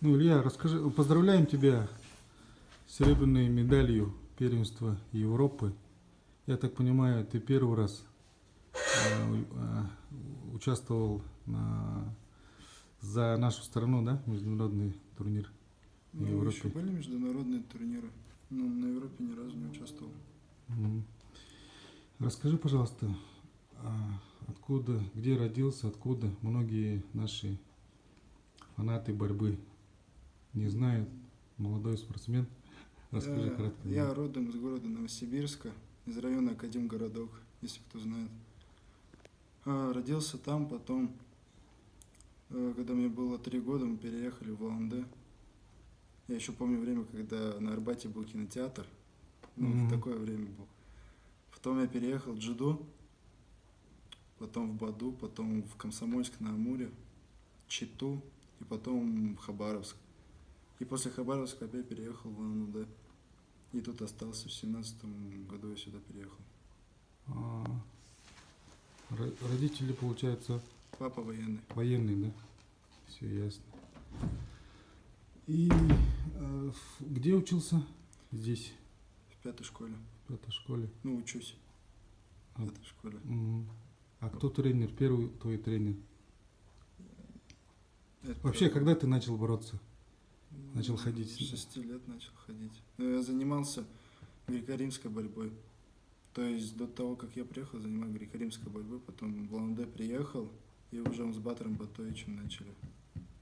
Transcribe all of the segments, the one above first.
Ну, Илья, расскажи, поздравляем тебя с серебряной медалью первенства Европы. Я так понимаю, ты первый раз участвовал за нашу страну, да, международный турнир в Ну, еще Европе. были международные турниры, но на Европе ни разу не участвовал. Мгм. Расскажи, пожалуйста, откуда, где родился, откуда многие наши фанаты борьбы не знают, молодой спортсмен. Расскажи кратко. Я родом из города Новосибирска, из района Академгородок, если кто знает. Родился там, потом, когда мне было 3 года, мы переехали в Улан-Удэ. Я еще помню время, когда на Арбате был кинотеатр. Ну, в такое время был. Потом я переехал в Джидо, потом в Баду, потом в Комсомольск-на-Амуре, Читу и потом в Хабаровск. И после Хабаровска опять переехал в Улан-Удэ. И тут остался. В 17 году я сюда переехал. Родители, получается, Папа военный. военный, да? Все ясно. И где учился? Здесь, В 5-й школе. в этой школе. Ну, учусь А, в 5-й школе. А кто тренер? Первый твой тренер? Это Вообще, когда ты начал бороться? Начал ходить? С 6 лет начал ходить. Но я занимался греко-римской борьбой. То есть до того, как я приехал, занимался греко-римской борьбой. Потом в Улан-Удэ приехал, и уже мы с Батыром Батоевичем начали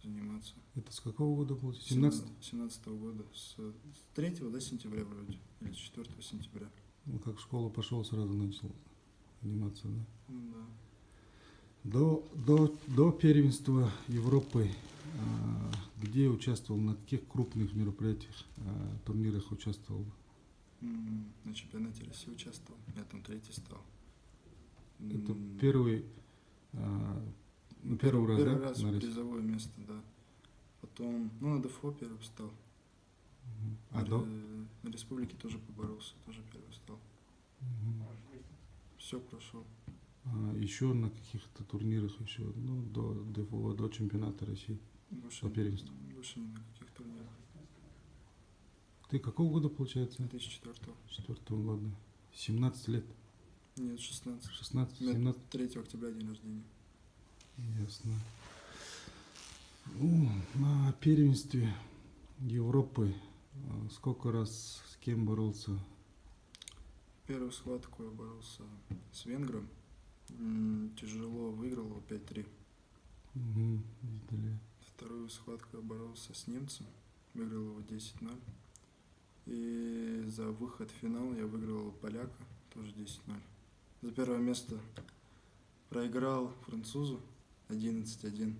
заниматься. Это с какого года получается? 17? 17-го года. С 3 сентября вроде. Или с 4 сентября. Ну, как в школу пошел, сразу начал заниматься, да? Ну, да. До первенства Европы, где участвовал, на каких крупных мероприятиях, турнирах участвовал? На чемпионате России участвовал. Я там 3-й стал. Это первый раз, Первый да? раз на России? призовое место, да. Потом, на ДФО первый стал. А На республике тоже поборолся, тоже первый стал. Все прошел. еще на каких-то турнирах еще, ну, до ДФО, до чемпионата России, Больше, по первенству. больше ни на каких турнирах. Ты какого года, получается? 2004-го. 4 года. 17 лет. Нет, 16. 16, У меня 17. 3 октября день рождения. Ясно. Ну, на первенстве Европы сколько раз с кем боролся? Первую схватку я боролся с венгром. Тяжело выиграл его 5-3. Видели. Вторую схватку я боролся с немцем. Выиграл его 10-0. И за выход в финал я выиграл поляка. Тоже 10-0. За первое место проиграл французу 11-1.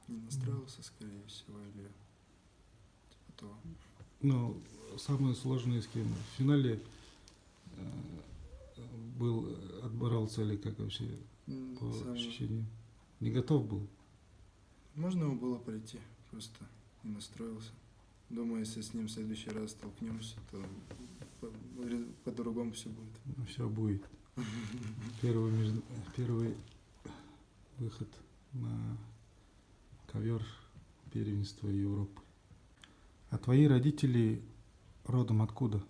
Не настроился, скорее всего, или типа того. Ну, самое сложное с кем? В финале отборолся или как вообще по ощущениям? Не готов был? Можно его было пройти, просто не настроился. Думаю, если с ним в следующий раз столкнемся, то по-другому все будет. Ну, все будет. Первый выход на ковер первенства Европы. А твои родители родом откуда?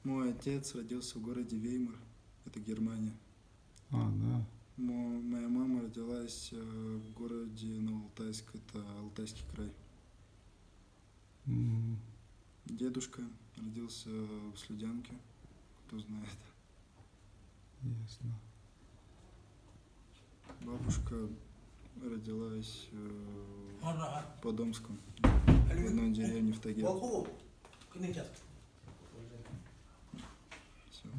Мой отец родился в городе Веймар, это Германия. Да. Моя мама родилась в городе Новоалтайск, это Алтайский край. Дедушка родился в Слюдянке, кто знает. Ясно. Бабушка родилась в Подомском, в одной деревне в тайге. Все.